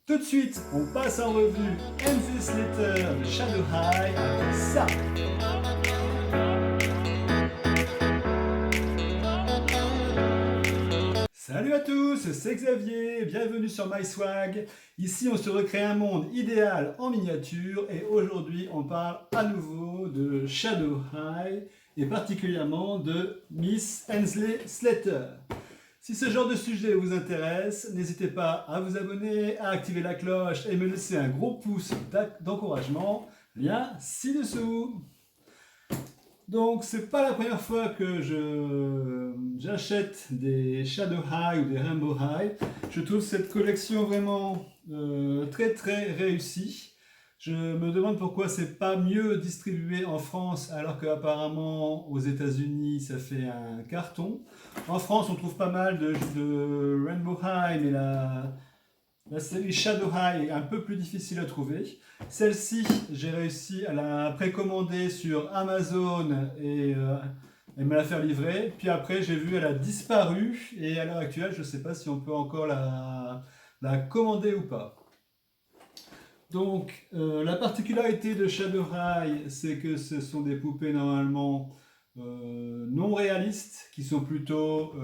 Tout de suite, on passe en revue NZ Slater de Shadow High avec ça. Salut à tous, c'est Xavier, bienvenue sur MySwag. Ici, on se recrée un monde idéal en miniature et aujourd'hui, on parle à nouveau de Shadow High et particulièrement de Miss Hensley Slater. Si ce genre de sujet vous intéresse, n'hésitez pas à vous abonner, à activer la cloche et me laisser un gros pouce d'encouragement, lien ci-dessous. Donc, c'est pas la première fois que j'achète des Shadow High ou des Rainbow High. Je trouve cette collection vraiment très très réussie. Je me demande pourquoi c'est pas mieux distribué en France alors qu'apparemment aux États-Unis ça fait un carton. En France on trouve pas mal de Rainbow High, mais la série Shadow High est un peu plus difficile à trouver. Celle-ci, j'ai réussi à la précommander sur Amazon et me la faire livrer. Puis après, j'ai vu elle a disparu et à l'heure actuelle, je ne sais pas si on peut encore la commander ou pas. Donc, la particularité de Shadow High, c'est que ce sont des poupées normalement non réalistes, qui sont plutôt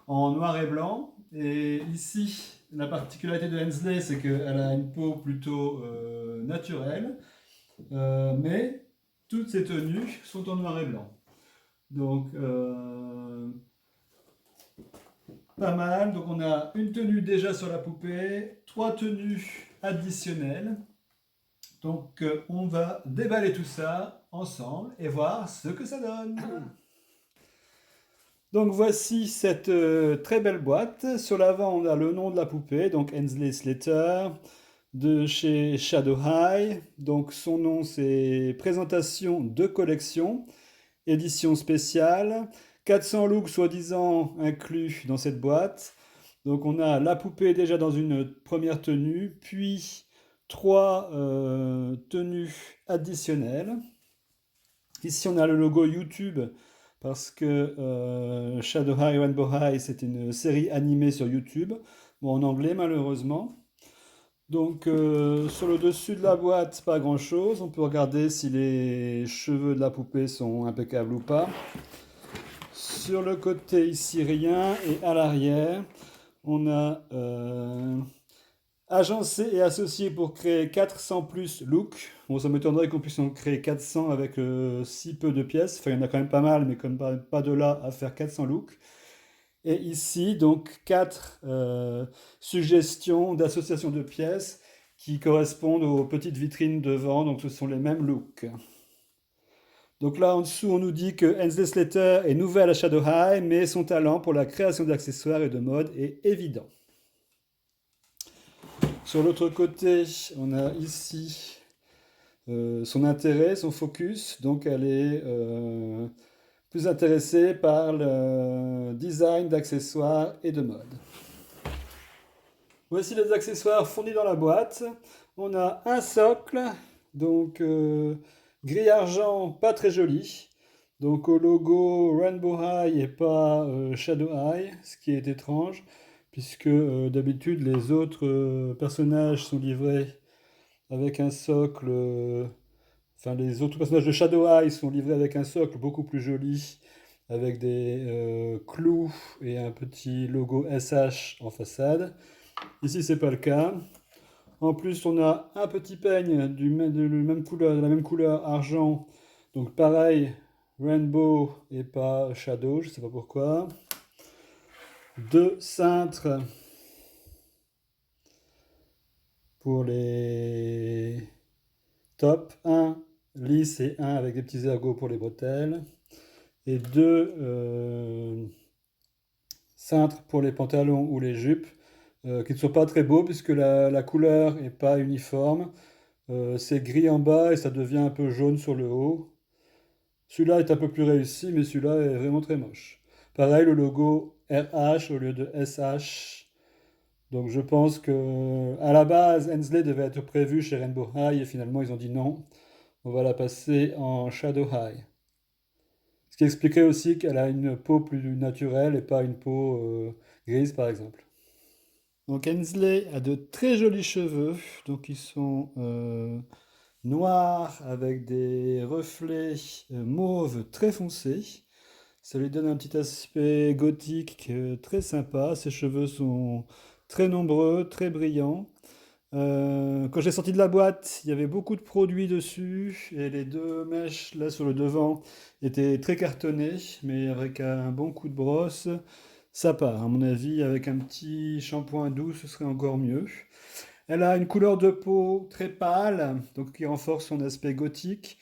en noir et blanc. Et ici, la particularité de Hensley, c'est qu'elle a une peau plutôt naturelle, mais toutes ces tenues sont en noir et blanc. Donc, pas mal. Donc, on a une tenue déjà sur la poupée, 3 tenues additionnelles. Donc, on va déballer tout ça ensemble et voir ce que ça donne. Donc voici cette très belle boîte. Sur l'avant, on a le nom de la poupée, donc Hensley Slater, de chez Shadow High. Donc son nom, c'est Présentation de collection, édition spéciale. 400 looks soi-disant inclus dans cette boîte. Donc on a la poupée déjà dans une première tenue, puis 3 tenues additionnelles. Ici, on a le logo YouTube parce que Shadow High Rainbow High, c'est une série animée sur YouTube, bon, en anglais malheureusement. Donc, sur le dessus de la boîte, pas grand-chose. On peut regarder si les cheveux de la poupée sont impeccables ou pas. Sur le côté, ici, rien. Et à l'arrière, on a agencé et associé pour créer 400 plus looks. Bon, ça m'étonnerait qu'on puisse en créer 400 avec si peu de pièces. Enfin, il y en a quand même pas mal, mais comme pas de là à faire 400 looks. Et ici, donc, 4 suggestions d'association de pièces qui correspondent aux petites vitrines devant. Donc, ce sont les mêmes looks. Donc là, en dessous, on nous dit que Hensley Slater est nouvelle à Shadow High, mais son talent pour la création d'accessoires et de mode est évident. Sur l'autre côté, on a ici son intérêt, son focus. Donc elle est plus intéressée par le design d'accessoires et de mode. Voici les accessoires fournis dans la boîte. On a un socle, donc gris argent, pas très joli. Donc au logo Rainbow High et pas Shadow High, ce qui est étrange, puisque d'habitude les autres personnages sont livrés avec un socle. Enfin, les autres personnages de Shadow Eye sont livrés avec un socle beaucoup plus joli, avec des clous et un petit logo SH en façade. Ici, c'est pas le cas. En plus, on a un petit peigne de la même couleur argent. Donc pareil, Rainbow et pas Shadow, je sais pas pourquoi. 2 cintres pour les tops. Un lisse et un avec des petits ergots pour les bretelles. Et 2 cintres pour les pantalons ou les jupes, qui ne sont pas très beaux puisque la couleur n'est pas uniforme. C'est gris en bas et ça devient un peu jaune sur le haut. Celui-là est un peu plus réussi, mais celui-là est vraiment très moche. Pareil, le logo RH au lieu de SH. Donc je pense que à la base, Hensley devait être prévu chez Rainbow High et finalement ils ont dit non, on va la passer en Shadow High. Ce qui expliquerait aussi qu'elle a une peau plus naturelle et pas une peau grise par exemple. Donc Hensley a de très jolis cheveux, donc ils sont noirs avec des reflets mauve très foncés. Ça lui donne un petit aspect gothique très sympa. Ses cheveux sont très nombreux, très brillants. Quand j'ai sorti de la boîte, il y avait beaucoup de produits dessus et les deux mèches là sur le devant étaient très cartonnées, mais avec un bon coup de brosse, ça part. À mon avis, avec un petit shampoing doux, ce serait encore mieux. Elle a une couleur de peau très pâle, donc qui renforce son aspect gothique,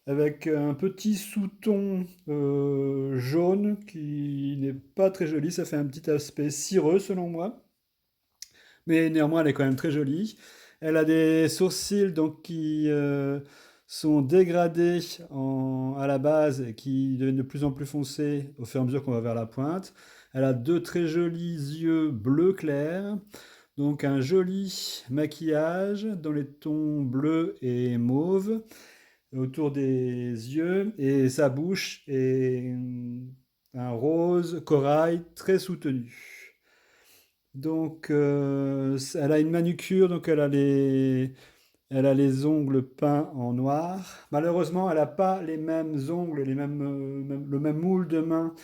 avec un petit sous-ton jaune qui n'est pas très joli. Ça fait un petit aspect cireux selon moi, mais néanmoins elle est quand même très jolie. Elle a des sourcils donc qui sont dégradés à la base et qui deviennent de plus en plus foncés au fur et à mesure qu'on va vers la pointe. Elle a deux très jolis yeux bleu clair. Donc un joli maquillage dans les tons bleu et mauve autour des yeux et sa bouche est un rose corail très soutenu. Donc elle a une manucure, donc elle a les ongles peints en noir. Malheureusement, elle n'a pas les mêmes ongles, le même moule de main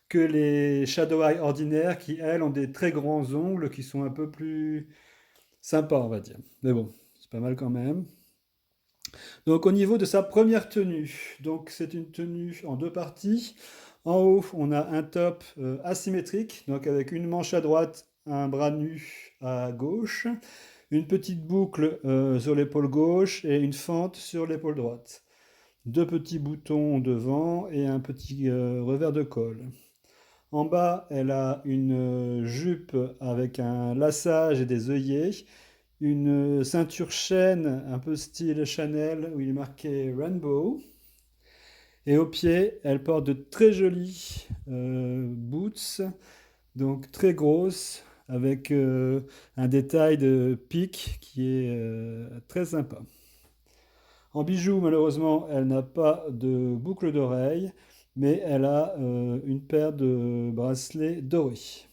que les Shadow Eye ordinaires qui, elles, ont des très grands ongles qui sont un peu plus sympa, on va dire. Mais bon, c'est pas mal quand même. Donc au niveau de sa première tenue, donc c'est une tenue en deux parties. En haut, on a un top asymétrique, donc avec une manche à droite, un bras nu à gauche, une petite boucle sur l'épaule gauche et une fente sur l'épaule droite. Deux petits boutons devant et un petit revers de col. En bas, elle a une jupe avec un laçage et des œillets, une ceinture chaîne un peu style Chanel où il est marqué Rainbow. Et au pied, elle porte de très jolies boots, donc très grosses, avec un détail de pique qui est très sympa. En bijoux, malheureusement, elle n'a pas de boucle d'oreille, mais elle a une paire de bracelets dorés.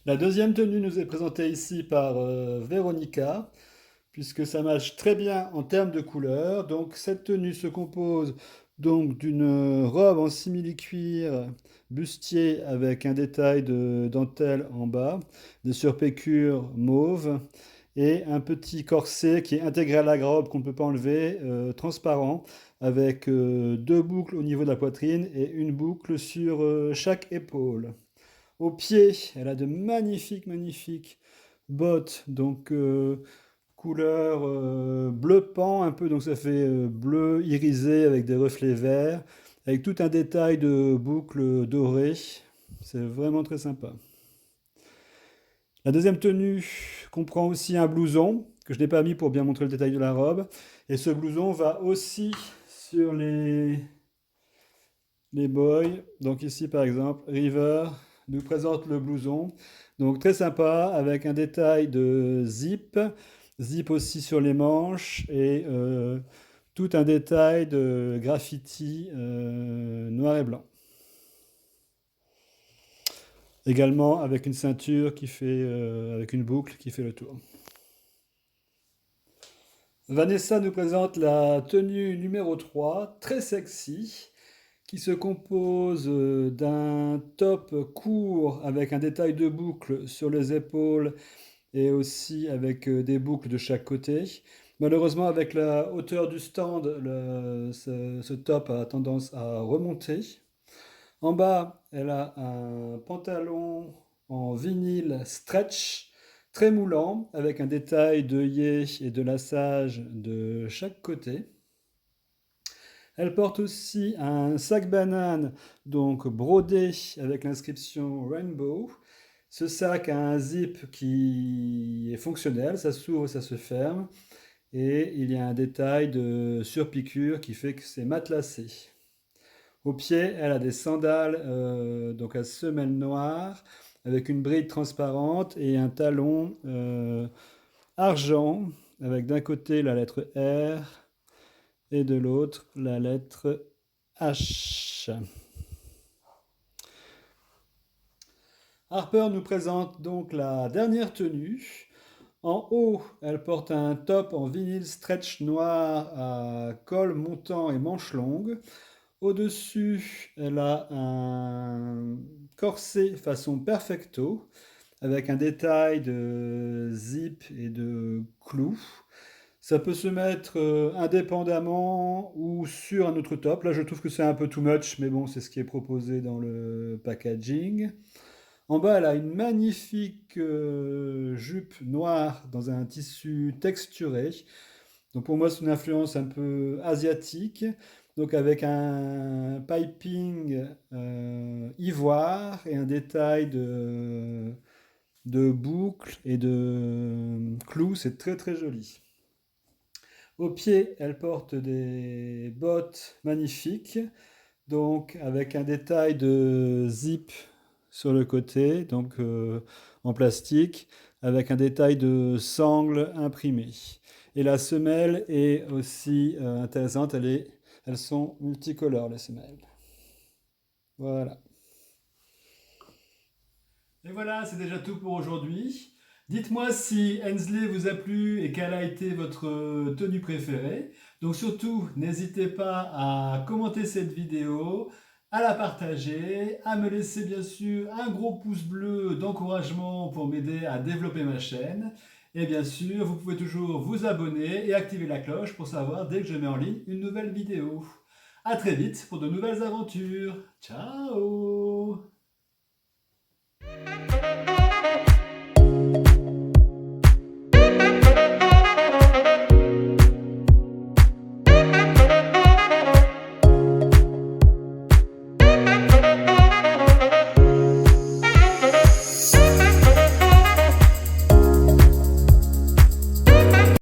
La deuxième tenue nous est présentée ici par Véronica, puisque ça matche très bien en termes de couleur. Donc cette tenue se compose donc d'une robe en simili-cuir bustier avec un détail de dentelle en bas, des surpiqûres mauves et un petit corset qui est intégré à la robe qu'on ne peut pas enlever, transparent, avec deux boucles au niveau de la poitrine et une boucle sur chaque épaule. Au pied, elle a de magnifiques bottes, donc couleur bleu pan un peu, donc ça fait bleu irisé avec des reflets verts, avec tout un détail de boucles dorées. C'est vraiment très sympa. La deuxième tenue comprend aussi un blouson que je n'ai pas mis pour bien montrer le détail de la robe. Et ce blouson va aussi sur les boys. Donc ici par exemple, River nous présente le blouson. Donc très sympa avec un détail de zip. Zip aussi sur les manches et tout un détail de graffiti noir et blanc. Également avec une ceinture qui fait, avec une boucle qui fait le tour. Vanessa nous présente la tenue numéro 3, très sexy, qui se compose d'un top court avec un détail de boucle sur les épaules et aussi avec des boucles de chaque côté. Malheureusement, avec la hauteur du stand, ce top a tendance à remonter. En bas, elle a un pantalon en vinyle stretch, très moulant, avec un détail d'œillet et de laçage de chaque côté. Elle porte aussi un sac banane, donc brodé avec l'inscription Rainbow. Ce sac a un zip qui est fonctionnel, ça s'ouvre, ça se ferme. Et il y a un détail de surpiqûre qui fait que c'est matelassé. Au pied, elle a des sandales donc à semelle noire avec une bride transparente et un talon argent avec d'un côté la lettre R et de l'autre la lettre H. Harper nous présente donc la dernière tenue. En haut, elle porte un top en vinyle stretch noir à col montant et manches longues. Au-dessus, elle a un corset façon perfecto avec un détail de zip et de clous. Ça peut se mettre indépendamment ou sur un autre top. Là, je trouve que c'est un peu too much, mais bon, c'est ce qui est proposé dans le packaging. En bas, elle a une magnifique jupe noire dans un tissu texturé. Donc pour moi, c'est une influence un peu asiatique. Donc avec un piping ivoire et un détail de boucles et de clous, c'est très très joli. Au pied, elle porte des bottes magnifiques, donc avec un détail de zip sur le côté, donc en plastique, avec un détail de sangle imprimé. Et la semelle est aussi intéressante, elles sont multicolores les semelles. Voilà. Et voilà, c'est déjà tout pour aujourd'hui. Dites-moi si Hensley vous a plu et quelle a été votre tenue préférée. Donc surtout, n'hésitez pas à commenter cette vidéo, à la partager, à me laisser bien sûr un gros pouce bleu d'encouragement pour m'aider à développer ma chaîne. Et bien sûr, vous pouvez toujours vous abonner et activer la cloche pour savoir dès que je mets en ligne une nouvelle vidéo. A très vite pour de nouvelles aventures. Ciao!